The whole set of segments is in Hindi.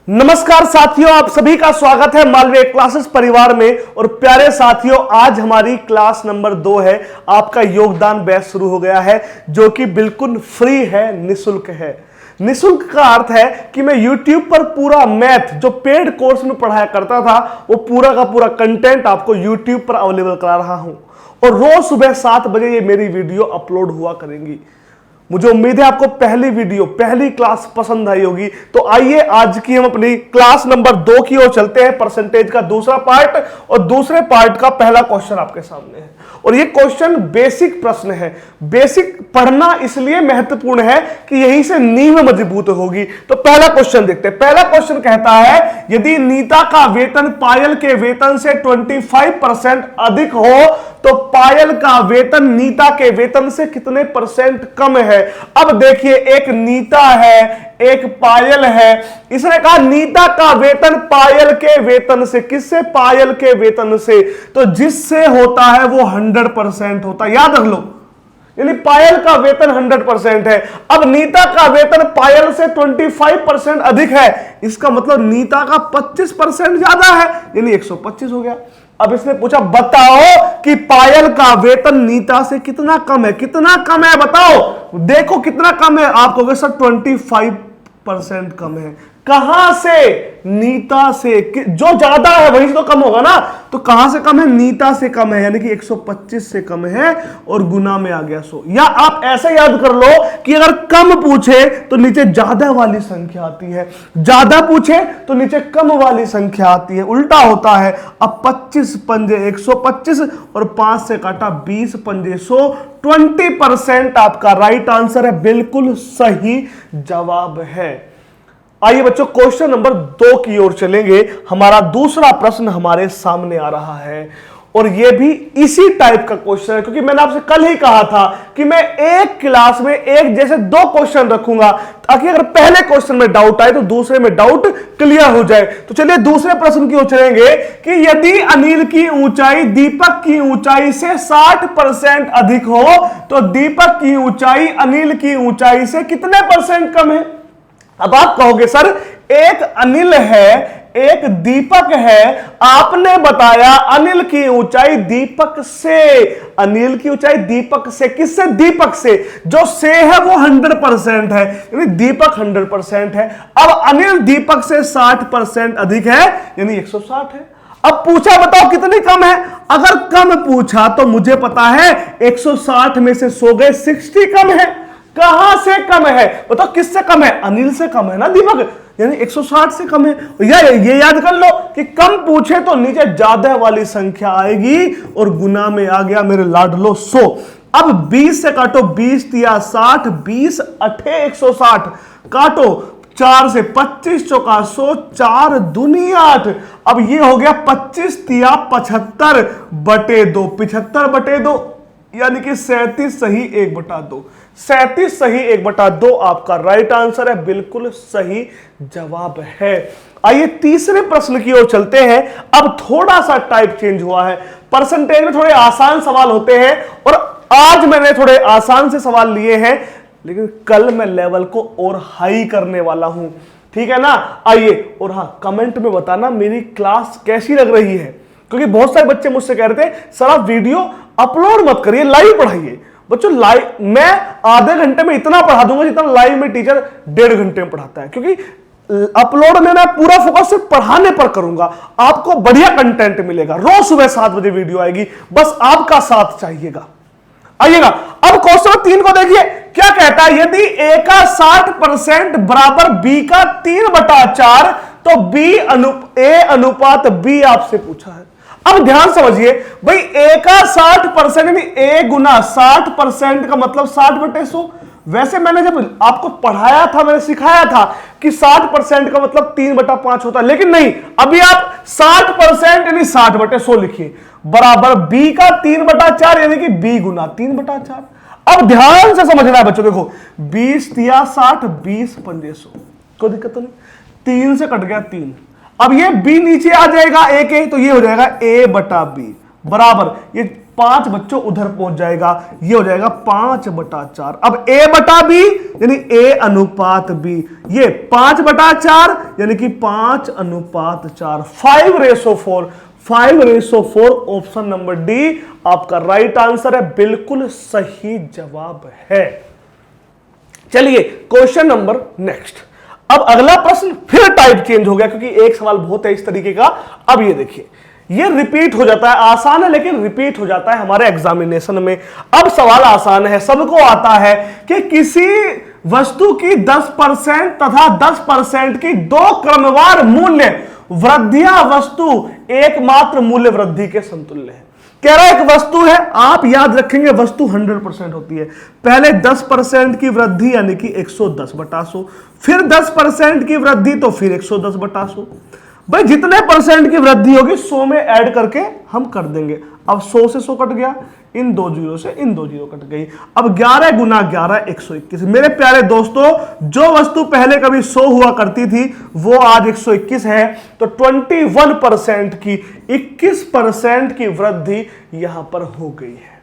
नमस्कार साथियों, आप सभी का स्वागत है मालवीय क्लासेस परिवार में। और प्यारे साथियों, आज हमारी क्लास नंबर 2 है। आपका योगदान बैच शुरू हो गया है जो कि बिल्कुल फ्री है, निशुल्क है। निशुल्क का अर्थ है कि मैं YouTube पर पूरा मैथ जो पेड कोर्स में पढ़ाया करता था वो पूरा का पूरा कंटेंट आपको YouTube पर अवेलेबल करा रहा हूं और रोज सुबह 7 बजे ये मेरी वीडियो अपलोड हुआ करेंगी। मुझे उम्मीद है आपको पहली क्लास पसंद आई होगी। तो आइए आज की हम अपनी क्लास नंबर 2 की ओर चलते हैं। परसेंटेज का दूसरा पार्ट और दूसरे पार्ट का पहला क्वेश्चन आपके सामने है और ये क्वेश्चन बेसिक प्रश्न है। बेसिक पढ़ना इसलिए महत्वपूर्ण है कि यहीं से नींव मजबूत होगी। तो पहला क्वेश्चन देखते हैं। पहला क्वेश्चन कहता है, यदि नीता का वेतन पायल के वेतन से 25% अधिक हो तो पायल का वेतन नीता के वेतन से कितने परसेंट कम है। अब देखिए, एक नीता है, एक पायल है। इसने कहा नीता का वेतन पायल के वेतन से, किससे? पायल के वेतन से। तो जिससे होता है वो 100% होता है, याद रख लो। यानी पायल का वेतन 100% है। अब नीता का वेतन पायल से 25% अधिक है, इसका मतलब नीता का 25% ज्यादा है, यानी 125 हो गया। अब इसने पूछा, बताओ कि पायल का वेतन नीता से कितना कम है। कितना कम है बताओ। देखो कितना कम है। आप कहोगे सर 25% कम है। कहां से? नीता से। जो ज्यादा है वहीं से तो कम होगा ना। तो कहां से कम है? नीता से कम है, यानी कि 125 से कम है और गुना में आ गया 100। या आप ऐसे याद कर लो कि अगर कम पूछे तो नीचे ज्यादा वाली संख्या आती है, ज्यादा पूछे तो नीचे कम वाली संख्या आती है, उल्टा होता है। अब 25 पंजे 125 और 5 से काटा 20 पंजे 100। 20% आपका राइट आंसर है, बिल्कुल सही जवाब है। आइए बच्चों, क्वेश्चन नंबर 2 की ओर चलेंगे। हमारा दूसरा प्रश्न हमारे सामने आ रहा है और यह भी इसी टाइप का क्वेश्चन है, क्योंकि मैंने आपसे कल ही कहा था कि मैं एक क्लास में एक जैसे 2 क्वेश्चन रखूंगा ताकि अगर पहले क्वेश्चन में डाउट आए तो दूसरे में डाउट क्लियर हो जाए। तो चलिए दूसरे प्रश्न की ओर चलेंगे कि यदि अनिल की ऊंचाई दीपक की ऊंचाई से 60% अधिक हो तो दीपक की ऊंचाई अनिल की ऊंचाई से कितने परसेंट कम है। अब आप कहोगे सर, एक अनिल है, एक दीपक है, आपने बताया अनिल की ऊंचाई दीपक से। अनिल की ऊंचाई दीपक से, किससे? दीपक से। जो से है वो 100% है, यानी दीपक 100% है। अब अनिल दीपक से 60% अधिक है, यानी 160 है। अब पूछा बताओ कितनी कम है। अगर कम पूछा तो मुझे पता है 160 में से 100 गए, 60 कम है। कहां से कम है बताओ? किससे कम है? अनिल से कम है ना दीपक, यानी 160 से कम है। ये याद कर लो कि कम पूछे तो नीचे ज्यादा वाली संख्या आएगी और गुना में आ गया मेरे लाडलो 100। अब 20 से काटो, 20 तिया 60, 20 अठे 160, काटो 4 से 25 चौका 100, 4 दूनी 8। अब ये हो गया 25 तिया 75 बटे 2, 75 बटे 2 यानी कि 37 सही 1/2। 37 सही 1/2 आपका राइट आंसर है, बिल्कुल सही जवाब है। आइए तीसरे प्रश्न की ओर चलते हैं। अब थोड़ा सा टाइप चेंज हुआ है। परसेंटेज में थोड़े आसान सवाल होते हैं और आज मैंने थोड़े आसान से सवाल लिए हैं, लेकिन कल मैं लेवल को और हाई करने वाला हूं, ठीक है ना। आइए, और हाँ, कमेंट में बताना मेरी क्लास कैसी लग रही है, क्योंकि बहुत सारे बच्चे मुझसे कह रहे थे सर आप वीडियो अपलोड मत करिए, लाइव पढ़ाइए। बच्चों लाइव मैं आधे घंटे में इतना पढ़ा दूंगा जितना लाइव में टीचर 1.5 घंटे में पढ़ाता है, क्योंकि अपलोड में मैं पूरा फोकस सिर्फ पढ़ाने पर करूंगा। आपको बढ़िया कंटेंट मिलेगा। रोज सुबह 7 बजे वीडियो आएगी, बस आपका साथ चाहिएगा। आइएगा, अब क्वेश्चन 3 को देखिए क्या कहता है। यदि ए का 60% बराबर बी का 3/4 तो ए अनुपात बी आपसे पूछा है। अब ध्यान समझिए भाई, ए का 60% यानी ए गुना 60% का मतलब 60/100। वैसे मैंने जब आपको पढ़ाया था, मैंने सिखाया था कि 60% का मतलब 3/5 होता है, लेकिन नहीं, अभी आप 60% यानी 60/100 लिखिए बराबर बी का 3/4 यानी कि बी गुना 3/4। अब ध्यान से समझना है बच्चों, देखो 20 तिया 60, 20 पंजे 100, कोई दिक्कत तो नहीं। 3 से कट गया 3। अब ये b नीचे आ जाएगा ए के, तो ये हो जाएगा a/b बराबर ये 5 बच्चों उधर पहुंच जाएगा, ये हो जाएगा 5/4। अब a बटा b यानी a अनुपात b, ये 5/4 यानी कि 5:4, 5:4, 5:4। ऑप्शन नंबर डी आपका राइट आंसर है, बिल्कुल सही जवाब है। चलिए क्वेश्चन नंबर नेक्स्ट। अब अगला प्रश्न फिर टाइप चेंज हो गया क्योंकि एक सवाल बहुत है इस तरीके का। अब ये देखिए, ये रिपीट हो जाता है, आसान है लेकिन रिपीट हो जाता है हमारे एग्जामिनेशन में। अब सवाल आसान है, सबको आता है कि किसी वस्तु की 10% तथा 10% की 2 क्रमवार मूल्य वृद्धियां वस्तु एकमात्र मूल्य वृद्धि के समतुल्य है। कह रहा है एक वस्तु है, आप याद रखेंगे वस्तु 100% होती है, पहले 10% की वृद्धि यानी कि 110/100, फिर 10% की वृद्धि तो फिर 110/100। भाई जितने परसेंट की वृद्धि होगी 100 में ऐड करके हम कर देंगे। अब 100 से 100 कट गया, इन 2 जीरो से इन 2 जीरो कट गई। अब 11 गुना 11 121। मेरे प्यारे दोस्तों, जो वस्तु पहले कभी 100 हुआ करती थी वो आज 121 है, तो 21% की 21% की वृद्धि यहां पर हो गई है।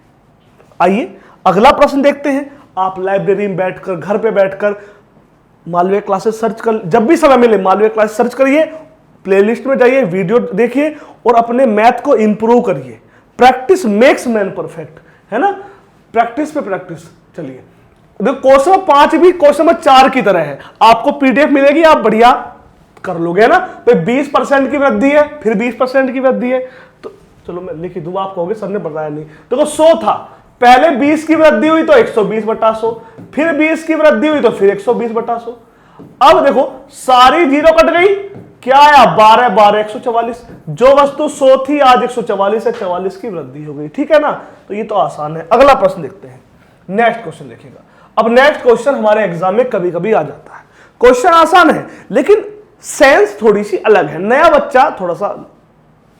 आइए अगला प्रश्न देखते हैं। आप लाइब्रेरी में बैठकर, घर पे बैठकर मालवीय क्लासेस सर्च कर, जब भी समय मिले मालवीय क्लास सर्च करिए, प्लेलिस्ट में जाइए, वीडियो देखिए और अपने मैथ को इंप्रूव करिए। प्रैक्टिस मेक्स मैन परफेक्ट, है ना, प्रैक्टिस पे प्रैक्टिस। चलिए देखो, क्वेश्चन नंबर 5 भी क्वेश्चन नंबर 4 की तरह है, आपको पीडीएफ मिलेगी, आप बढ़िया कर लोगे ना। तो 20% की वृद्धि है, फिर 20% की वृद्धि है, तो चलो मैं लिख दूंगा, आप कहोगे सर ने बताया नहीं। देखो 100 था, पहले 20 की वृद्धि हुई तो 120/100, फिर 20 की वृद्धि हुई तो फिर 120/100। अब देखो सारी जीरो कट गई, क्या आया 12 12 144। जो वस्तु 100 थी आज 144 है, 44 की वृद्धि हो गई। ठीक है ना, तो ये तो आसान है। अगला प्रश्न देखते हैं, नेक्स्ट क्वेश्चन देखिएगा। अब नेक्स्ट क्वेश्चन हमारे एग्जाम में कभी कभी आ जाता है। क्वेश्चन आसान है लेकिन सेंस थोड़ी सी अलग है, नया बच्चा थोड़ा सा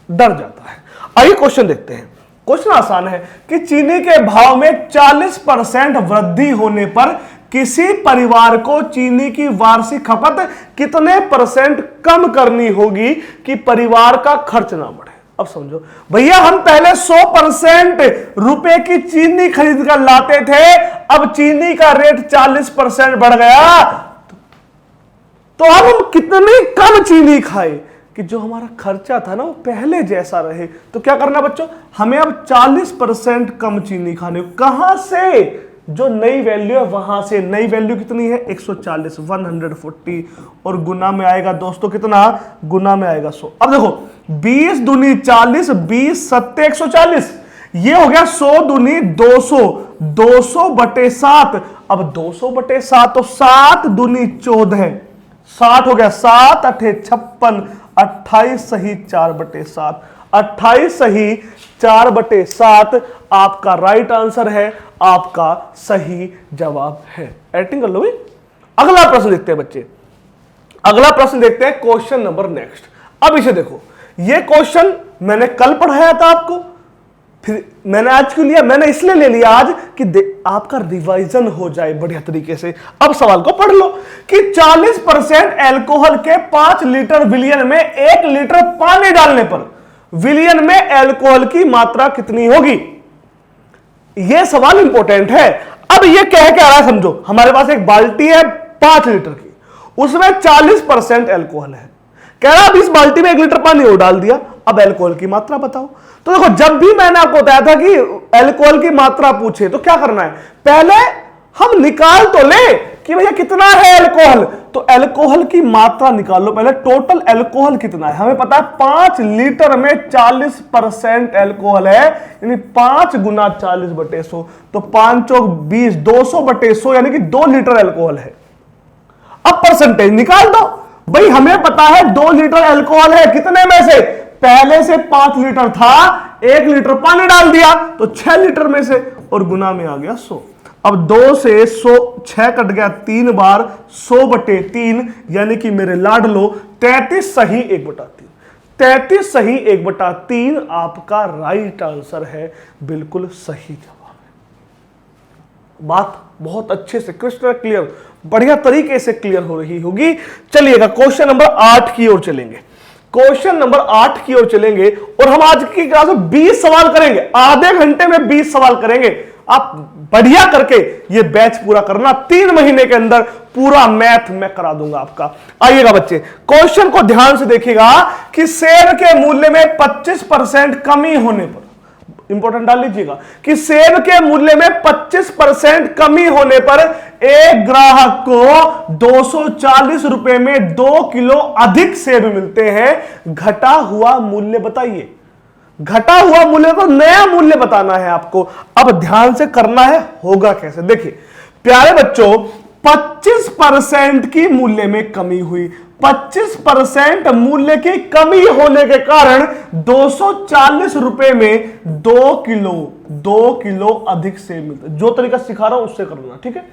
डर जाता है। आइए क्वेश्चन देखते हैं। क्वेश्चन आसान है कि चीनी के भाव में 40% वृद्धि होने पर किसी परिवार को चीनी की वार्षिक खपत कितने % कम करनी होगी कि परिवार का खर्च ना बढ़े। अब समझो भैया, हम पहले 100% रुपए की चीनी खरीद कर लाते थे, अब चीनी का रेट 40% बढ़ गया, तो अब हम कितनी कम चीनी खाए कि जो हमारा खर्चा था ना वो पहले जैसा रहे। तो क्या करना बच्चों, हमें अब 40% कम चीनी खाने। कहां से? जो नई वैल्यू है वहां से। नई वैल्यू कितनी है? 140, 140, और गुना में आएगा दोस्तों कितना? गुना में आएगा 100। अब देखो 20 दूनी 40, 20 सत्ते 140, ये हो गया 100 दूनी 200, 200/7। अब 200/7 तो 7 दूनी 14, 60 हो गया, 7 8 56, 28 सही 4/7, 28 सही 4/7 आपका राइट आंसर है, आपका सही जवाब है। एडिटिंग कर लो भाई। अगला प्रश्न देखते हैं बच्चे, अगला प्रश्न देखते हैं, क्वेश्चन नंबर नेक्स्ट। अब इसे देखो, ये क्वेश्चन मैंने कल पढ़ाया था आपको, फिर मैंने आज क्यों लिया? मैंने इसलिए ले लिया आज कि आपका रिवाइजन हो जाए बढ़िया तरीके से। अब सवाल को पढ़ लो कि 40% अल्कोहल के 5 लीटर विलियन में 1 लीटर पानी डालने पर विलियन में अल्कोहल की मात्रा कितनी होगी? यह सवाल इंपॉर्टेंट है। अब यह कह के आ रहा है, समझो हमारे पास एक बाल्टी है 5 लीटर की, उसमें 40% अल्कोहल है। कह रहा अब इस बाल्टी में 1 लीटर पानी और डाल दिया, अब अल्कोहल की मात्रा बताओ। तो देखो, जब भी मैंने आपको बताया था कि अल्कोहल की मात्रा पूछे तो क्या करना है, पहले हम निकाल तो ले कि भैया कितना है अल्कोहल, तो अल्कोहल की मात्रा निकाल लो पहले। टोटल अल्कोहल कितना है हमें पता है, 5 लीटर में 40% अल्कोहल है, यानी 5 गुना 40/100, तो 5 चौक 20, 200/100 यानी कि 2 लीटर अल्कोहल है। अब परसेंटेज निकाल दो भाई, हमें पता है 2 लीटर अल्कोहल है, कितने में से? पहले से 5 लीटर था, 1 लीटर पानी डाल दिया तो 6 लीटर में से, और गुना में आ गया 100। अब 2 से 100, 6 कट गया 3 बार, 100/3 यानी कि मेरे लाडलो 33 सही 1/3, 33 सही 1/3 आपका राइट आंसर है, बिल्कुल सही जवाब है। बात बहुत अच्छे से क्रिस्टल क्लियर, बढ़िया तरीके से क्लियर हो रही होगी। चलिएगा क्वेश्चन नंबर 8 की ओर चलेंगे। क्वेश्चन नंबर 8 की ओर चलेंगे और हम आज की क्लास में 20 सवाल करेंगे, आधे घंटे में 20 सवाल करेंगे। आप बढ़िया करके ये बैच पूरा करना, 3 महीने के अंदर पूरा मैथ मैं करा दूंगा आपका। आइएगा बच्चे, क्वेश्चन को ध्यान से देखिएगा कि सेब के मूल्य में 25% कमी होने पर, इंपॉर्टेंट डाल लीजिएगा कि सेब के मूल्य में 25% कमी होने पर एक ग्राहक को 240 रुपए में 2 किलो अधिक सेब मिलते हैं। घटा हुआ मूल्य बताइए। घटा हुआ मूल्य तो नया मूल्य बताना है आपको। अब ध्यान से करना है, होगा कैसे, देखिए प्यारे बच्चों, 25% की मूल्य में कमी हुई। 25% मूल्य की कमी होने के कारण 240 रुपए में 2 किलो अधिक सेब मिलता। जो तरीका सिखा रहा हूं उससे करना, ठीक है।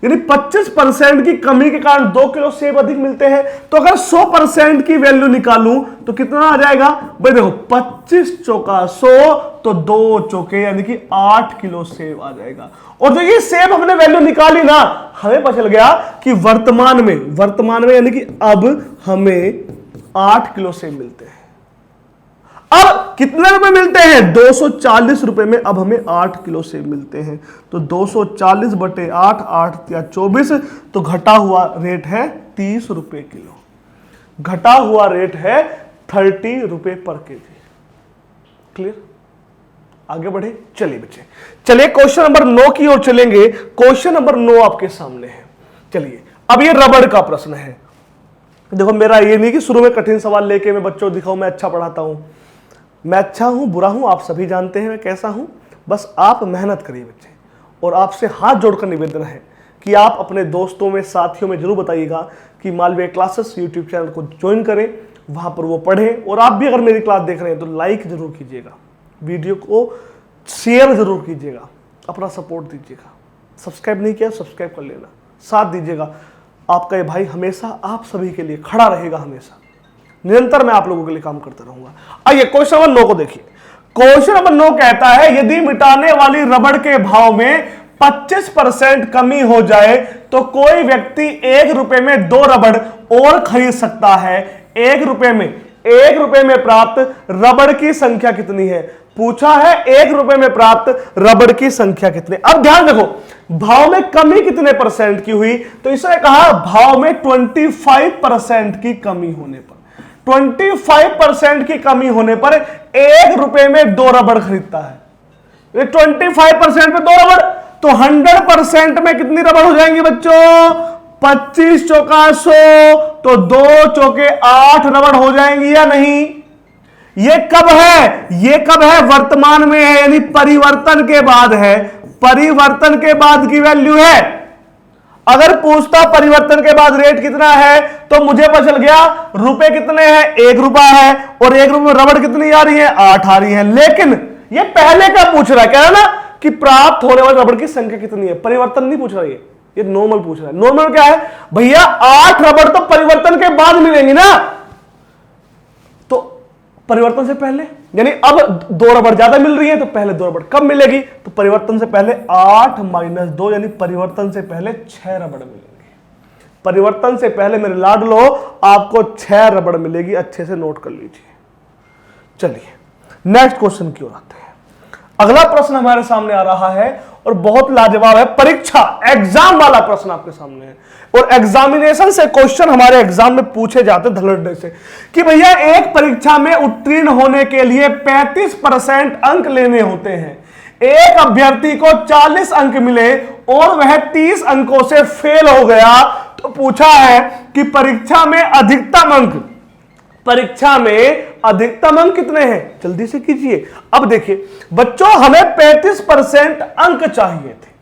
यानी 25% की कमी के कारण 2 किलो सेब अधिक मिलते हैं। तो अगर 100% की वैल्यू निकालूं तो कितना आ जाएगा भाई, देखो 25 चौका 100 तो 2 चौके यानी कि 8 किलो सेब आ जाएगा। और जो ये सेब हमने वैल्यू निकाली ना, हमें पता चल गया कि वर्तमान में यानी कि अब हमें 8 किलो सेब मिलते हैं। अब कितने रुपए मिलते हैं, 240 रुपए में अब हमें 8 किलो सेब मिलते हैं। तो 240 बटे 8, 8 या 24, तो घटा हुआ रेट है 30 रुपए किलो। घटा हुआ रेट है 30 रुपए पर केजी। क्लियर, आगे बढ़े, चलिए बच्चे, चलिए क्वेश्चन नंबर 9 की ओर चलेंगे। क्वेश्चन नंबर 9 आपके सामने है। चलिए, अब ये रबड़ का प्रश्न है। देखो मेरा ये नहीं कि शुरू में कठिन सवाल लेके मैं बच्चों को दिखाऊं मैं अच्छा पढ़ाता हूं। मैं अच्छा हूं बुरा हूं आप सभी जानते हैं मैं कैसा हूं। बस आप मेहनत करिए बच्चे, और आपसे हाथ जोड़कर निवेदन है कि आप अपने दोस्तों में, साथियों में जरूर बताइएगा कि मालवीय क्लासेस यूट्यूब चैनल को ज्वाइन करें, वहां पर वो पढ़ें। और आप भी अगर मेरी क्लास देख रहे हैं तो लाइक जरूर कीजिएगा, वीडियो को शेयर जरूर कीजिएगा, अपना सपोर्ट दीजिएगा। सब्सक्राइब नहीं किया सब्सक्राइब कर लेना, साथ दीजिएगा। आपका ये भाई हमेशा आप सभी के लिए खड़ा रहेगा, हमेशा निरंतर मैं आप लोगों के लिए काम करता रहूंगा। आइए क्वेश्चन नंबर 9 को देखिए। क्वेश्चन नंबर 9 कहता है यदि मिटाने वाली रबड़ के भाव में 25% कमी हो जाए तो कोई व्यक्ति 1 रुपए में 2 रबड़ और खरीद सकता है। 1 रुपए में प्राप्त रबड़ की संख्या कितनी है, पूछा है 1 रुपए में प्राप्त रबड़ की संख्या कितनी। अब ध्यान देखो, भाव में कमी कितने परसेंट की हुई, तो इसने कहा भाव में 25% की कमी होने पर, 25% की कमी होने पर 1 रुपए में 2 रबड़ खरीदता है। 25% में 2 रबड़, तो 100% में कितनी रबड़ हो जाएंगी बच्चों, 25 चौका 100, तो 2 चौके 8 रबड़ हो जाएंगी या नहीं। ये कब है, वर्तमान में है, यानी परिवर्तन के बाद है। परिवर्तन के बाद की वैल्यू है। अगर पूछता परिवर्तन के बाद रेट कितना है तो मुझे पता चल गया रुपए कितने हैं, 1 रुपया है, और 1 रुपए में रबड़ कितनी आ रही है, 8 आ रही है। लेकिन ये पहले का पूछ रहा है, कह रहा है ना कि प्राप्त होने वाले रबड़ की संख्या कितनी है, परिवर्तन नहीं पूछ रहा है, ये नॉर्मल पूछ रहा है। नॉर्मल क्या है भैया, 8 रबड़ तो परिवर्तन के बाद मिलेंगी ना, तो परिवर्तन से पहले, यानी अब 2 रबड़ ज्यादा मिल रही है तो पहले 2 रबड़ कब मिलेगी, तो परिवर्तन से पहले 8 - 2, यानी परिवर्तन से पहले 6 रबड़ मिलेंगे। परिवर्तन से पहले मेरे लाडलो आपको 6 रबड़ मिलेगी, अच्छे से नोट कर लीजिए। चलिए नेक्स्ट क्वेश्चन की ओर आते हैं। अगला प्रश्न हमारे सामने आ रहा है और बहुत लाजवाब है, परीक्षा एग्जाम वाला प्रश्न आपके सामने है। और एग्जामिनेशन से क्वेश्चन हमारे एग्जाम में पूछे जाते धड़ल्ले से कि भैया एक परीक्षा में उत्तीर्ण होने के लिए 35% अंक लेने होते हैं। एक अभ्यर्थी को 40 अंक मिले और वह 30 अंकों से फेल हो गया, तो पूछा है कि परीक्षा में अधिकतम अंक कितने हैं, जल्दी से कीजिए। अब देखिए बच्चों, हमें 35% अंक चाहिए थे।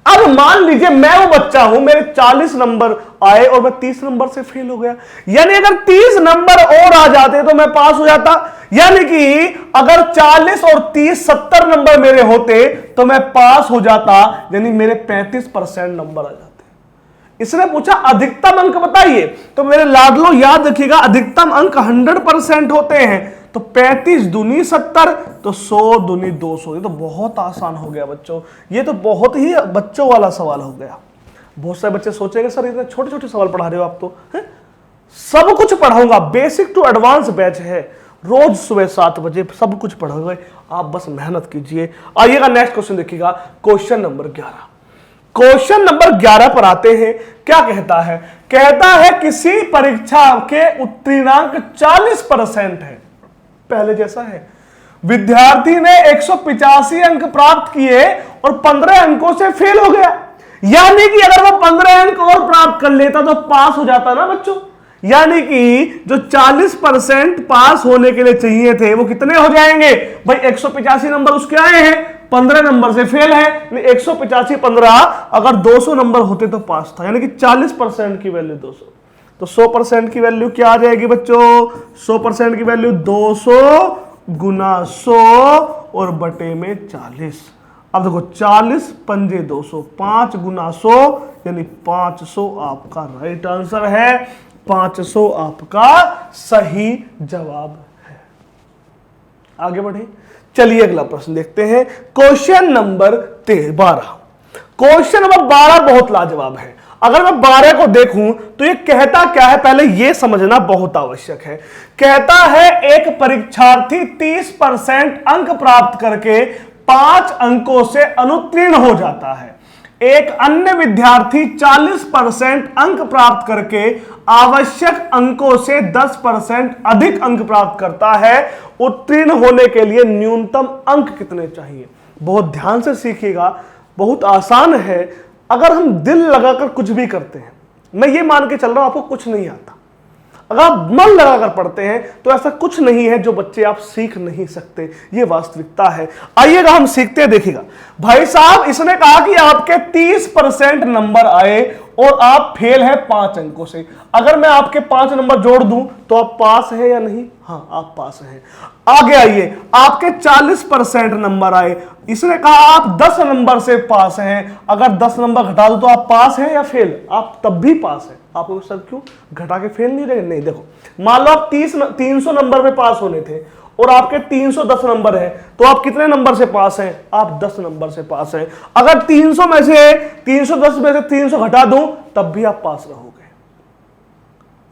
अब मान लीजिए मैं वो बच्चा हूं, मेरे 40 नंबर आए और मैं 30 नंबर से फेल हो गया, यानी अगर 30 नंबर और आ जाते तो मैं पास हो जाता। यानी कि अगर 40 और 30 70 नंबर मेरे होते तो मैं पास हो जाता, यानी मेरे 35% नंबर आ जाते। इसने पूछा अधिकतम अंक बताइए, तो मेरे लाडलो याद रखिएगा अधिकतम अंक 100% होते हैं। तो 35 दूनी 70, तो 100 दूनी 200। ये तो बहुत आसान हो गया बच्चों, ये तो बहुत ही बच्चों वाला सवाल हो गया। बहुत सारे बच्चे सोचेंगे सर इतने छोटे छोटे सवाल पढ़ा रहे हो आप तो है? सब कुछ पढ़ाऊंगा, बेसिक टू एडवांस बैच है, रोज सुबह 7 बजे सब कुछ पढ़ाऊंगा, आप बस मेहनत कीजिए। आइएगा नेक्स्ट क्वेश्चन देखिएगा, क्वेश्चन नंबर 11। क्वेश्चन नंबर 11 पर आते हैं। क्या कहता है? कहता है किसी परीक्षा के उत्तीर्णांक 40% है, पहले जैसा है, विद्यार्थी ने 185 अंक प्राप्त किए और 15 अंकों से फेल हो गया। यानी कि अगर वो 15 अंक और प्राप्त कर लेता तो पास हो जाता ना बच्चों। यानी कि जो 40% पास होने के लिए चाहिए थे वो कितने हो जाएंगे भाई? 185 नंबर उसके आए हैं, 15 नंबर से फेल है, 185 15, अगर 200 नंबर होते तो पास था। यानी कि 40% की वैल्यू 200, तो 100% की वैल्यू क्या आ जाएगी बच्चों? 100% की वैल्यू 200 गुना 100 और बटे में 40। अब देखो 40 पंजे 200, 5 गुना 100 यानी 500 आपका राइट आंसर है, 500 आपका सही जवाब है। आगे बढ़े, चलिए अगला प्रश्न देखते हैं, क्वेश्चन नंबर 12। क्वेश्चन नंबर 12 बहुत लाजवाब है। अगर मैं 12 को देखूं तो ये कहता क्या है, पहले ये समझना बहुत आवश्यक है। कहता है एक परीक्षार्थी 30% अंक प्राप्त करके 5 अंकों से अनुत्तीर्ण हो जाता है। एक अन्य विद्यार्थी 40% अंक प्राप्त करके आवश्यक अंकों से 10% अधिक अंक प्राप्त करता है। उत्तीर्ण होने के लिए न्यूनतम अंक कितने चाहिए? बहुत ध्यान से सीखिएगा, बहुत आसान है। अगर हम दिल लगाकर कुछ भी करते हैं, मैं ये मान के चल रहा हूं आपको कुछ नहीं आता, अगर आप मन लगाकर पढ़ते हैं तो ऐसा कुछ नहीं है जो बच्चे आप सीख नहीं सकते, ये वास्तविकता है। आइएगा हम सीखते हैं, देखिएगा भाई साहब, इसने कहा कि आपके 30% नंबर आए और आप फेल है 5 अंकों से। अगर मैं आपके 5 नंबर जोड़ दूं तो आप पास है या नहीं? हाँ, आप पास हैं। आगे आइए, आपके 40% नंबर आए, इसने कहा आप 10 नंबर से पास हैं। अगर 10 नंबर घटा दो तो आप पास हैं या फेल? आप तब भी पास हैं। आपको सर क्यों घटा के फेल नहीं रहे? नहीं, देखो मान लो आप 300 नंबर पे पास होने थे और आपके 310 नंबर है, तो आप कितने नंबर से पास हैं? आप 10 नंबर से पास हैं। अगर 300 में से 310 में से 300 घटा दूं तब भी आप पास रहोगे।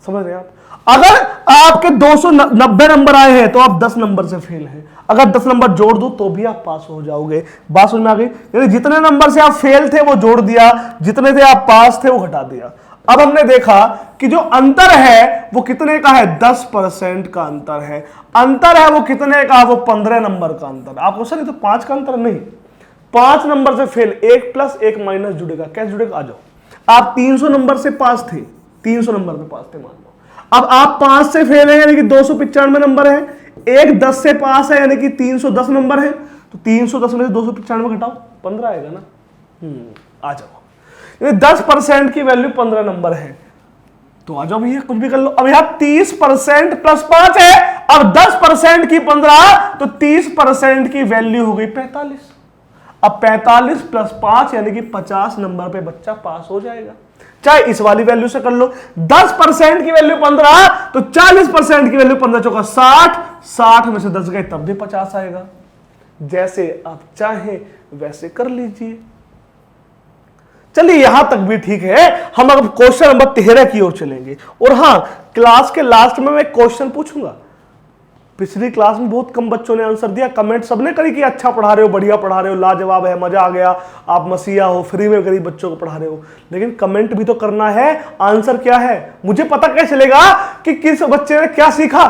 समझ रहे हैं आप? अगर आपके 290 नंबर आए हैं तो आप 10 नंबर से फेल हैं। अगर 10 नंबर जोड़ दूं तो भी आप पास हो जाओगे। बात समझ में आ गई? यानी जितने नंबर से आप फेल थे वो जोड़ दिया, जितने थे आप पास थे वो घटा दिया। अब हमने देखा कि जो अंतर है वो कितने का है? 10% का अंतर है। अंतर है वो कितने का? वो 15 नंबर का अंतर। आपको सर ये तो 5 का अंतर नहीं, 5 नंबर से फेल, 1 प्लस 1 माइनस जुड़ेगा। कैसे जुड़ेगा? आ जाओ। आप 300 नंबर से पास थे, 300 नंबर पे पास थे मान लो। अब आप 5 से फेल है यानी कि 295 नंबर है, एक 10 से पास है यानी कि 310 नंबर है, तो 310 में से 295 घटाओ, 15 आएगा ना। आ जाओ, 10% की वैल्यू 15 नंबर है, तो आ जाओ भैया कुछ भी कर लो। अब यहां 30% प्लस 5 है, अब 10% की 15, तो 30% की वैल्यू हो गई 45। अब 45 प्लस 5 यानी कि 50 नंबर पे बच्चा पास हो जाएगा। चाहे इस वाली वैल्यू से कर लो, 10% की वैल्यू 15, तो 40% की वैल्यू 15 चौका 60, 60 में से 10 गए तब भी 50 आएगा। जैसे आप चाहें वैसे कर लीजिए। चलिए यहां तक भी ठीक है। हम अब क्वेश्चन नंबर 13 की ओर चलेंगे। और हां, क्लास के लास्ट में मैं क्वेश्चन पूछूंगा। पिछली क्लास में बहुत कम बच्चों ने आंसर दिया, कमेंट सबने करी कि अच्छा पढ़ा रहे हो, बढ़िया पढ़ा रहे हो, लाजवाब है, मजा आ गया, आप मसीहा हो, फ्री में गरीब बच्चों को पढ़ा रहे हो। लेकिन कमेंट भी तो करना है, आंसर क्या है मुझे पता कैसे चलेगा कि किस बच्चे ने क्या सीखा।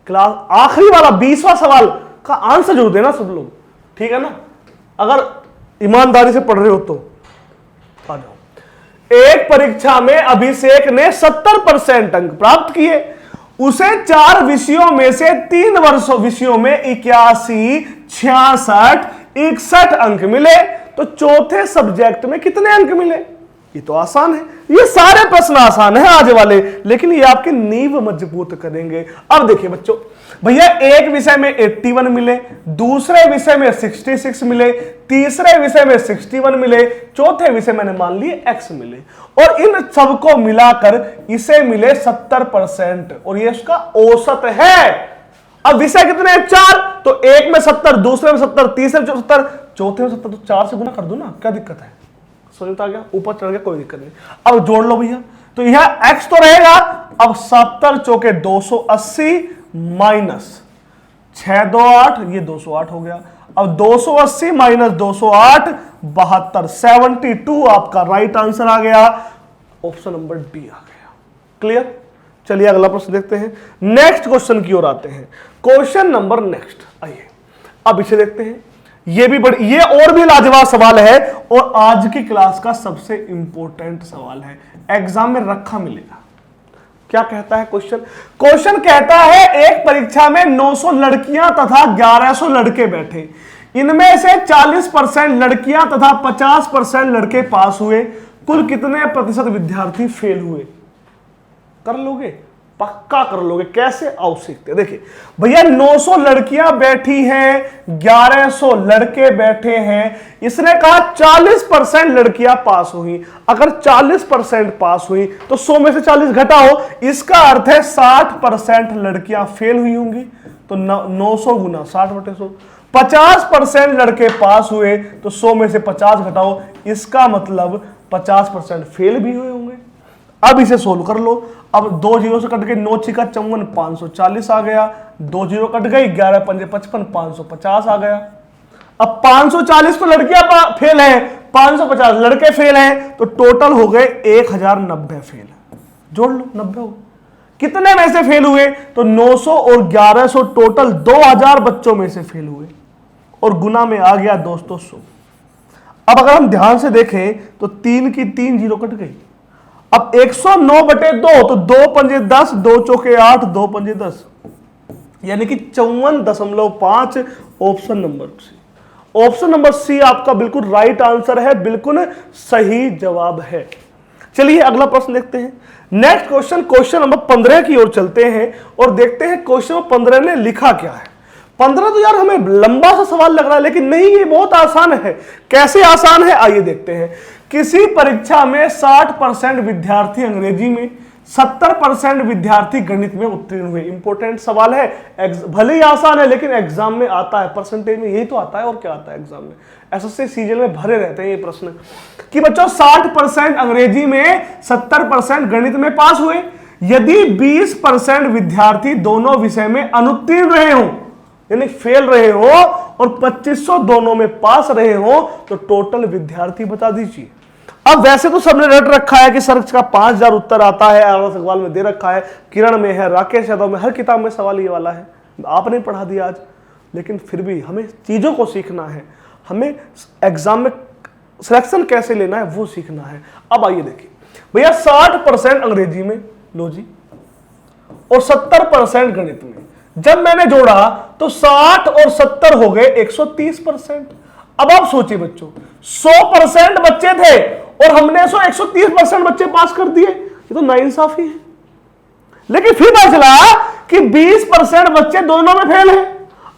क्लास आखिरी वाला 20वां सवाल का आंसर जरूर देना सब लोग, ठीक है ना? अगर ईमानदारी से पढ़ रहे हो तो आ जाओ। एक परीक्षा में अभिषेक ने 70% अंक प्राप्त किए। उसे 4 विषयों में से 3 विषयों में 81, 66, 61 अंक मिले, तो चौथे सब्जेक्ट में कितने अंक मिले? ये तो आसान है, ये सारे प्रश्न आसान है आज वाले, लेकिन ये आपकी नींव मजबूत करेंगे। अब देखिए बच्चों, भैया एक विषय में 81 मिले, दूसरे विषय में 66 मिले, तीसरे विषय में 61 मिले, चौथे विषय मैंने मान लिए x मिले, और इन सबको मिलाकर इसे मिले 70%, और ये उसका औसत है। अब विषय कितने हैं? 4, तो एक में 70, दूसरे में 70, तीसरे में 70, चौथे में 70, तो 4 से गुना कर दो ना, क्या दिक्कत है? समझ आ गया? ऊपर चढ़ गया कोई दिक्कत नहीं। अब जोड़ लो भैया, तो यह x तो रहेगा, अब 70 चौके 280 माइनस 628, ये 208 हो गया। अब 280 माइनस 208 72, 72 आपका राइट आंसर आ गया, ऑप्शन नंबर डी आ गया। क्लियर? चलिए अगला प्रश्न देखते हैं, नेक्स्ट क्वेश्चन की ओर आते हैं। क्वेश्चन नंबर नेक्स्ट, आइए अब इसे देखते हैं। ये भी बड़ी, ये और भी लाजवाब सवाल है और आज की क्लास का सबसे इंपॉर्टेंट सवाल है, एग्जाम में रखा मिलेगा। क्या कहता है क्वेश्चन? क्वेश्चन कहता है एक परीक्षा में 900 लड़कियां तथा 1100 लड़के बैठे, इनमें से 40% लड़कियां तथा 50% लड़के पास हुए, कुल कितने प्रतिशत विद्यार्थी फेल हुए? कर लोगे? पक्का कर लोगे। कैसे? आओ सीखते। देखिए भैया 900 लड़कियां बैठी हैं, 1100 लड़के बैठे हैं, इसने कहा 40% लड़कियां पास हुई। अगर 40% पास हुई तो 100 में से 40 घटाओ, इसका अर्थ है 60% लड़कियां फेल हुई होंगी। तो 900 गुना 60/100, 50% लड़के पास हुए तो 100 में से 50 घटाओ, इसका मतलब 50% फेल भी हुए होंगे। अब इसे सोल्व कर लो। अब 2 जीरो से कट गए, 9 छिका 54, 540 आ गया। 2 जीरो कट गई, 11 पंजे 55, 550 आ गया। अब 540 तो लड़कियां फेल हैं, 550 लड़के फेल हैं, तो टोटल हो गए 1090 फेल। जोड़ लो, 90 हो। कितने में से फेल हुए? तो 900 और 1100 टोटल 2000 बच्चों में से फेल हुए, और गुना में आ गया दोस्तों 100। अब अगर हम ध्यान से देखें तो 3 की 3 जीरो कट गई। अब 109/2, तो 2 पंजे 10, 2 चौके 8, 2 पंजे 10, यानी कि 54.5, option number C. Option number C आपका बिल्कुल राइट आंसर है, बिल्कुल सही जवाब है। चलिए अगला प्रश्न देखते हैं। नेक्स्ट क्वेश्चन, क्वेश्चन नंबर 15 की ओर चलते हैं और देखते हैं क्वेश्चन नंबर 15 ने लिखा क्या है। 15 तो यार हमें लंबा सा सवाल लग रहा है, लेकिन नहीं, ये बहुत आसान है। कैसे आसान है, आइए देखते हैं। किसी परीक्षा में 60% विद्यार्थी अंग्रेजी में, 70% विद्यार्थी गणित में उत्तीर्ण हुए। इंपॉर्टेंट सवाल है, भले ही आसान है लेकिन एग्जाम में आता है, परसेंटेज में यही तो आता है, और क्या आता है एग्जाम में। एसएससी सीजीएल में भरे रहते हैं ये प्रश्न कि बच्चों 60% अंग्रेजी में, 70% गणित में पास हुए। यदि 20% विद्यार्थी दोनों विषय में अनुत्तीर्ण रहे हों, यानी फेल रहे हो, और 2500 दोनों में पास रहे हो, तो टोटल विद्यार्थी बता दीजिए। अब वैसे तो सबने रट रखा है कि सर का 5000 उत्तर आता है, सवाल में दे रखा है, किरण में है, राकेश यादव में, हर किताब में सवाल ये वाला है, आपने पढ़ा दिया आज। लेकिन फिर भी हमें चीजों को सीखना है, हमें एग्जाम में सिलेक्शन कैसे लेना है वो सीखना है। अब आइए देखिए भैया, 60% अंग्रेजी में लो जी, और 70% गणित में। जब मैंने जोड़ा तो 60 और 70 हो गए 130%। अब आप सोचिए बच्चों, 100% बच्चे थे और हमने 130% बच्चे पास कर दिए, ये तो नाइंसाफी है। लेकिन फिर पता चला कि 20% बच्चे दोनों में फेल हैं।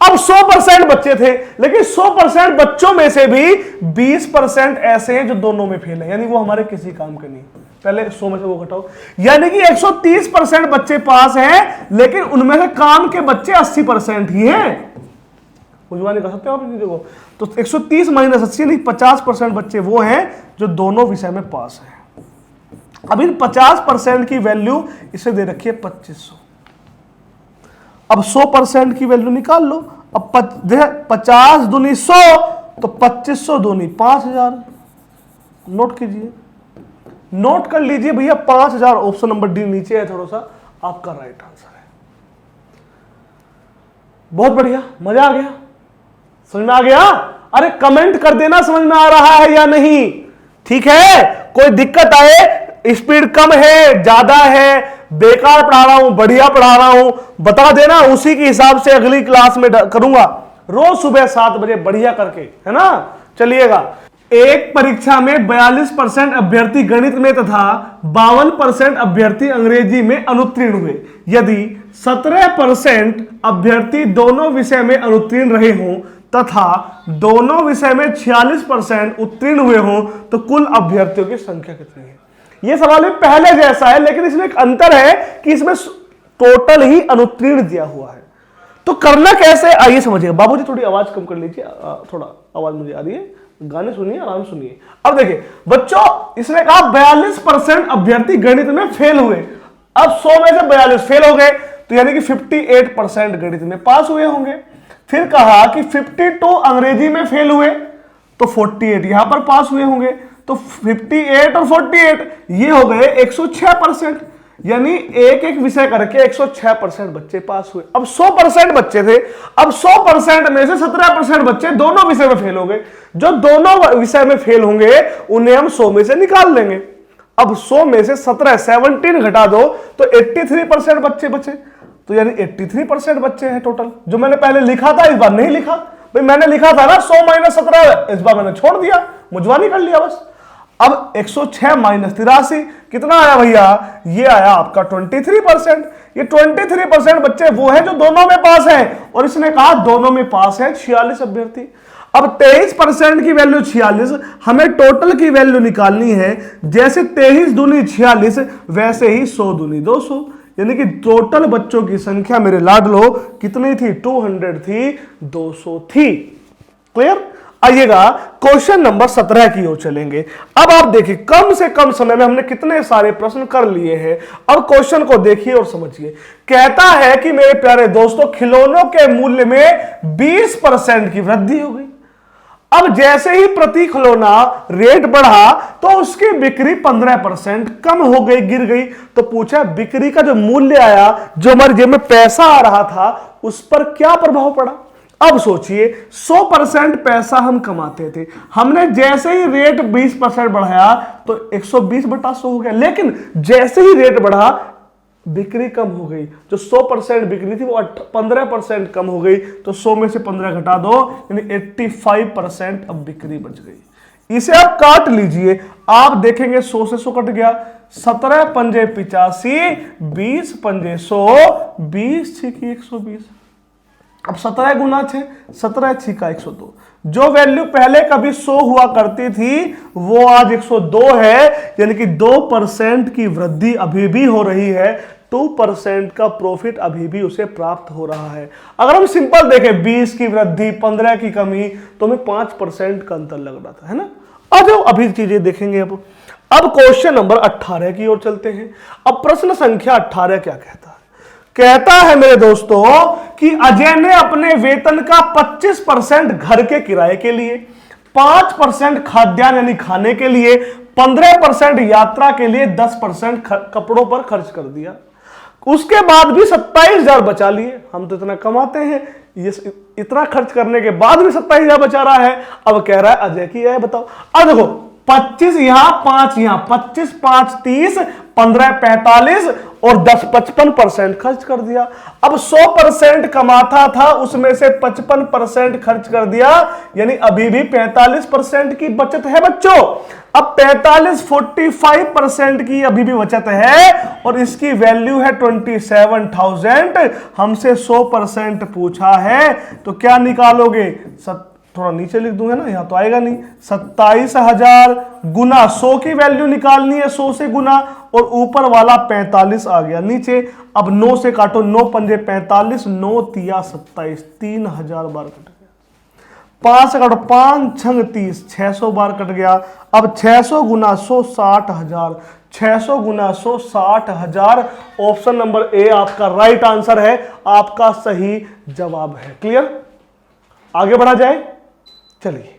अब 100% बच्चे थे, लेकिन 100% बच्चों में से भी 20% ऐसे हैं जो दोनों में फेल हैं, यानी वो हमारे किसी काम के नहीं। पहले 100 में से वो घटाओ, यानी कि 130% बच्चे पास हैं, लेकिन उनमें से काम के बच्चे 80% ही हैं। नहीं कर सकते हो आप इन चीजों को। तो 130 माइनस 80 नहीं, 50% बच्चे वो हैं जो दोनों विषय में पास हैं। अब इन 50% की वैल्यू इसे दे रखी है 2500। अब 100% की वैल्यू निकाल लो। अब 50 दूनी 100, तो 2500 दूनी 5000। नोट कीजिए, नोट कर लीजिए भैया, 5000 ऑप्शन नंबर डी नीचे है थोड़ा सा, आपका राइट आंसर है। बहुत बढ़िया, मजा आ गया, समझ में आ गया? अरे कमेंट कर देना समझ में आ रहा है या नहीं, ठीक है? कोई दिक्कत आए, स्पीड कम है, ज्यादा है, बेकार पढ़ा रहा हूं, बढ़िया पढ़ा रहा हूं, बता देना, उसी के हिसाब से अगली क्लास में करूंगा, रोज सुबह 7 बजे बढ़िया करके, है ना? चलिएगा। एक परीक्षा में 42% अभ्यर्थी गणित में तथा 52% अभ्यर्थी अंग्रेजी में अनुत्तीर्ण हुए। यदि 17% अभ्यर्थी दोनों विषय में अनुत्तीर्ण रहे हों तथा दोनों विषय में 46% उत्तीर्ण हुए हों, तो कुल अभ्यर्थियों की संख्या कितनी है? यह सवाल भी पहले जैसा है, लेकिन इसमें एक अंतर है कि इसमें टोटल ही अनुत्तीर्ण दिया हुआ है। तो करना कैसे, आइए समझिए। बाबूजी थोड़ी आवाज कम कर लीजिए, थोड़ा आवाज मुझे आ रही है, गाने सुनिए, आराम सुनिए। अब देखिए बच्चों, इसने कहा 42% अभ्यर्थी गणित में फेल हुए। अब 100 में से 42 फेल हो गए, तो यानी कि 58% गणित में पास हुए होंगे। फिर कहा कि 52 अंग्रेजी में फेल हुए, तो 48 यहां पर पास हुए होंगे, तो 58 और 48 ये हो गए 106%, यानी एक एक विषय करके 106% बच्चे पास हुए। अब 100% बच्चे थे, अब 100% में से 17% बच्चे दोनों विषय में फेल हो गए। जो दोनों विषय में फेल होंगे उन्हें हम 100 में से निकाल लेंगे। अब 100 में से 17 घटा दो तो 83% बच्चे बचे, तो यानी 83% बच्चे हैं टोटल। जो मैंने पहले लिखा था इस बार नहीं लिखा भाई, मैंने लिखा था ना 100 - 17, इस बार मैंने छोड़ दिया, मुजवानी कर लिया बस। अब 106 - 83 कितना आया भैया, ये आया आपका 23%। ये 23% बच्चे वो हैं जो दोनों में पास हैं, और इसने कहा दोनों में पास है 46 अभ्यर्थी। अब 23% की वैल्यू 46, हमें टोटल की वैल्यू निकालनी है। जैसे 23 दूनी 46 वैसे ही 100 दूनी 200, यानी कि टोटल बच्चों की संख्या मेरे लाडलो कितनी थी, 200 थी, 200 थी। क्लियर। आइएगा क्वेश्चन नंबर 17 की ओर चलेंगे। अब आप देखिए कम से कम समय में हमने कितने सारे प्रश्न कर लिए हैं। अब क्वेश्चन को देखिए और समझिए। कहता है कि मेरे प्यारे दोस्तों खिलौनों के मूल्य में 20% की वृद्धि हो गई। अब जैसे ही प्रति खिलौना रेट बढ़ा तो उसकी बिक्री 15% कम हो गई, गिर गई। तो पूछा बिक्री का जो मूल्य आया, जो हमारी जेब में पैसा आ रहा था, उस पर क्या प्रभाव पड़ा। अब सोचिए 100% पैसा हम कमाते थे, हमने जैसे ही रेट 20% बढ़ाया तो 120/100 हो गया। लेकिन जैसे ही रेट बढ़ा बिक्री कम हो गई, जो 100% बिक्री थी वो 15% कम हो गई। तो 100 में से 15 घटा दो, यानी 85% अब बिक्री बच गई। इसे आप काट लीजिए, आप देखेंगे 100 से 100 कट गया, 17 पंजे 85, 20 पंजे 100, 20 छिकी 120। अब 17 गुना 6, 17 छिका 102। जो वैल्यू पहले कभी 100 हुआ करती थी वो आज 102 है, यानी कि 2% की वृद्धि अभी भी हो रही है। 2% का प्रॉफिट अभी भी उसे प्राप्त हो रहा है। अगर हम सिंपल देखें 20 की वृद्धि 15 की कमी, तो हमें 5% का अंतर लग रहा था, है ना। आ जाओ अभी चीजें देखेंगे। अब क्वेश्चन नंबर 18 की ओर चलते हैं। अब प्रश्न संख्या 18 क्या कहता है। कहता है मेरे दोस्तों कि अजय ने अपने वेतन का 25% घर के किराए के लिए, 5% खाद्यान्न यानी खाने के लिए, 15% यात्रा के लिए, 10% कपड़ों पर खर्च कर दिया। उसके बाद भी 27,000 बचा लिए। हम तो इतना कमाते हैं, ये इतना खर्च करने के बाद भी 27,000 बचा रहा है। अब कह रहा है अजय की है, बताओ। अब देखो 25 यहां, 5 यहां, 25 5 30, 15 45 और 10 55% खर्च कर दिया। अब 100% कमाता था, उसमें से 55% खर्च कर दिया, यानी अभी भी 45% की बचत है बच्चों। अब 45 की अभी भी बचत है, और इसकी वैल्यू है 27,000। हमसे 100% पूछा है, तो क्या निकालोगे। थोड़ा नीचे लिख दूंगा ना, यहां तो आएगा नहीं। 27,000 गुना 100 की वैल्यू निकालनी है, 100 से गुना, और ऊपर वाला 45 आ गया नीचे। अब 9 से काटो, 9 पंजे 45, 9 तिया 27, 3,000 बार कट गया। 5 से काटो, 5 छंग 30, 600 बार कट गया। अब 600 गुना 100 60,000, 600 गुना 100 60,000। ऑप्शन नंबर ए आपका राइट आंसर है, आपका सही जवाब है। क्लियर। आगे बढ़ा जाए, चलिए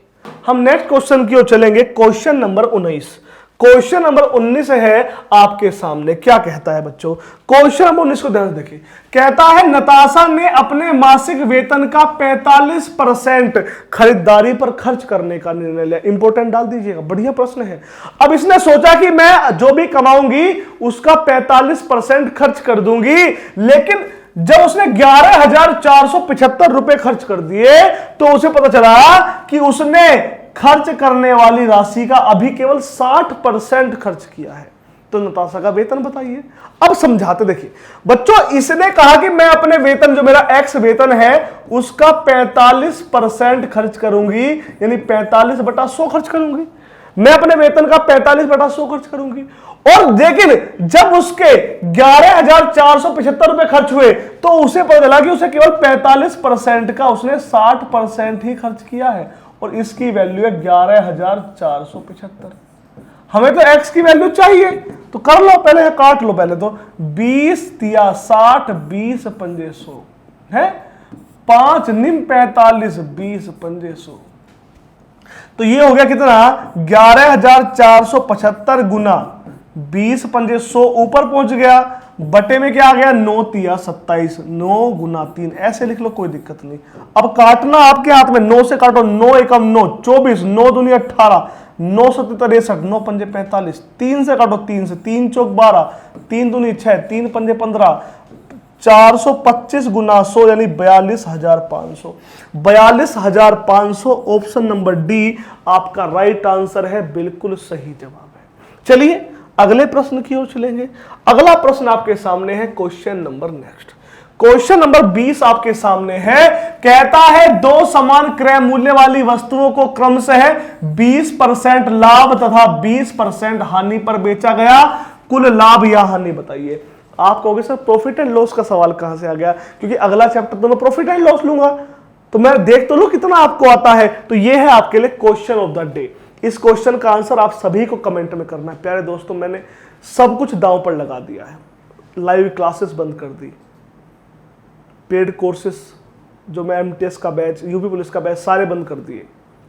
हम नेक्स्ट क्वेश्चन की ओर चलेंगे। Question number 19। क्वेश्चन नंबर 19 है आपके सामने। क्या कहता है बच्चों, क्वेश्चन नंबर 19 को ध्यान से देखिए। कहता है नताशा ने अपने मासिक वेतन का 45% खरीदारी पर खर्च करने का निर्णय लिया। इंपॉर्टेंट डाल दीजिएगा, बढ़िया प्रश्न है। अब इसने सोचा कि मैं जो भी कमाऊंगी उसका 45% खर्च कर दूंगी, लेकिन जब उसने 11,475 रुपए खर्च कर दिए तो उसे पता चला कि उसने खर्च करने वाली राशि का अभी केवल 60% खर्च किया है। तो नताशा का वेतन बताइए। अब समझाते देखिए बच्चों, इसने कहा कि मैं अपने वेतन, जो मेरा एक्स वेतन है, उसका 45% खर्च करूंगी, यानी 45/100 खर्च करूंगी। मैं अपने वेतन का 45/100 खर्च करूंगी। और लेकिन जब उसके 11,475 रुपए खर्च हुए तो उसे पता चला कि उसे केवल 45% का, उसने 60% ही खर्च किया है, और इसकी वैल्यू है 11,475। हमें तो x की वैल्यू चाहिए, तो कर लो पहले, या काट लो पहले तो। 20 तिया 60, 20 पंजे 100 है, 5 निम 45, 20 पंजे 100। तो ये हो गया कितना, 11,475 गुना 20 पंजे 100 ऊपर पहुंच गया, बटे में क्या आ गया, 9 तिया 27, 9 गुना 3, ऐसे लिख लो, कोई दिक्कत नहीं। अब काटना आपके हाथ में, 9 से काटो, 9 एकम 9, 24, 9 दूनी 18, 9 सत्ते 63, 9 पंजे 45, 3 से काटो, 3 से, 3 चौक 12, 3 दूनी 6, 3 पंजे 15, 425 गुना 100 यानी 42,500। 42,500 ऑप्शन नंबर डी आपका राइट आंसर है, बिल्कुल सही जवाब है। चलिए अगले प्रश्न की ओर चलेंगे। अगला प्रश्न आपके सामने है, question number next. Question number 20 आपके सामने है, कहता है दो समान क्रय मूल्य वाली वस्तुओं को क्रमशः 20% लाभ तथा 20% हानि पर बेचा गया, कुल लाभ या हानि बताइए। आप कहोगे सर प्रॉफिट एंड लॉस का सवाल कहां से आ गया, क्योंकि अगला चैप्टर तो मैं प्रॉफिट एंड लॉस लूंगा, तो मैं देख तो लूं कितना आपको आता है। तो ये है आपके लिए क्वेश्चन ऑफ द डे। इस क्वेश्चन का आंसर आप सभी को कमेंट में करना है। प्यारे दोस्तों, मैंने सब कुछ दांव पर लगा दिया है, लाइव क्लासेस बंद कर दी, पेड कोर्सेस जो मैं एमटीएस का बैच, यूपी पुलिस का बैच सारे बंद कर दिए।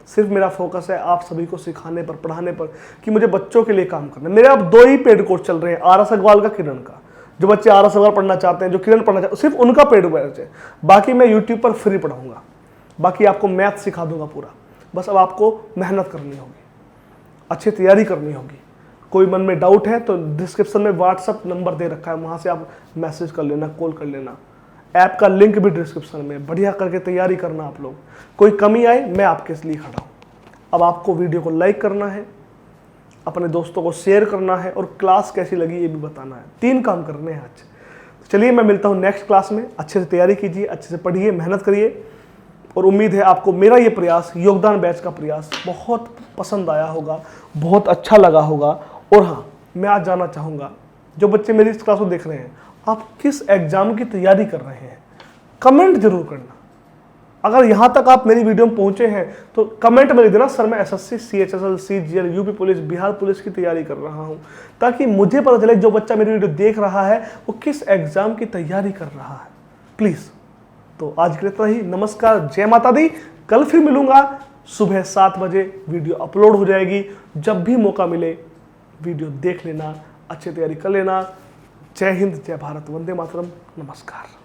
सिर्फ मेरा फोकस है आप सभी को सिखाने पर, पढ़ाने पर, कि मुझे बच्चों के लिए काम करना है। मेरे अब 2 ही पेड कोर्स चल रहे हैं, आरएस अग्रवाल का, किरण का। जो बच्चे आरएस अग्रवाल पढ़ना चाहते हैं, जो किरण पढ़ना चाहते हैं, सिर्फ उनका पेड बैच है। बाकी मैं यूट्यूब पर फ्री पढ़ाऊंगा, बाकी आपको मैथ सिखा दूंगा पूरा। बस अब आपको मेहनत करनी होगी, अच्छी तैयारी करनी होगी। कोई मन में डाउट है तो डिस्क्रिप्शन में व्हाट्सएप नंबर दे रखा है, वहां से आप मैसेज कर लेना, कॉल कर लेना। ऐप का लिंक भी डिस्क्रिप्शन में, बढ़िया करके तैयारी करना आप लोग। कोई कमी आए मैं आपके लिए खड़ा हूं। अब आपको वीडियो को लाइक करना है, अपने दोस्तों को शेयर करना है, और क्लास कैसी लगी ये भी बताना है। 3 काम करने हैं आज। चलिए मैं मिलता हूं नेक्स्ट क्लास में। अच्छे से तैयारी कीजिए, अच्छे से पढ़िए, मेहनत करिए, और उम्मीद है आपको मेरा ये प्रयास, योगदान बैच का प्रयास बहुत पसंद आया होगा, बहुत अच्छा लगा होगा। और हाँ, मैं आज जानना चाहूँगा, जो बच्चे मेरी इस क्लास को देख रहे हैं, आप किस एग्जाम की तैयारी कर रहे हैं, कमेंट जरूर करना। अगर यहाँ तक आप मेरी वीडियो में पहुँचे हैं तो कमेंट में लिख देना, सर मैं SSC, CHSL, CGL, UP police, Bihar police की तैयारी कर रहा हूँ, ताकि मुझे पता चले जो बच्चा मेरी वीडियो देख रहा है वो किस एग्जाम की तैयारी कर रहा है। प्लीज़, तो आज के लिए इतना ही। नमस्कार, जय माता दी। कल फिर मिलूंगा सुबह 7 बजे, वीडियो अपलोड हो जाएगी। जब भी मौका मिले वीडियो देख लेना, अच्छी तैयारी कर लेना। जय हिंद, जय भारत, वंदे मातरम, नमस्कार।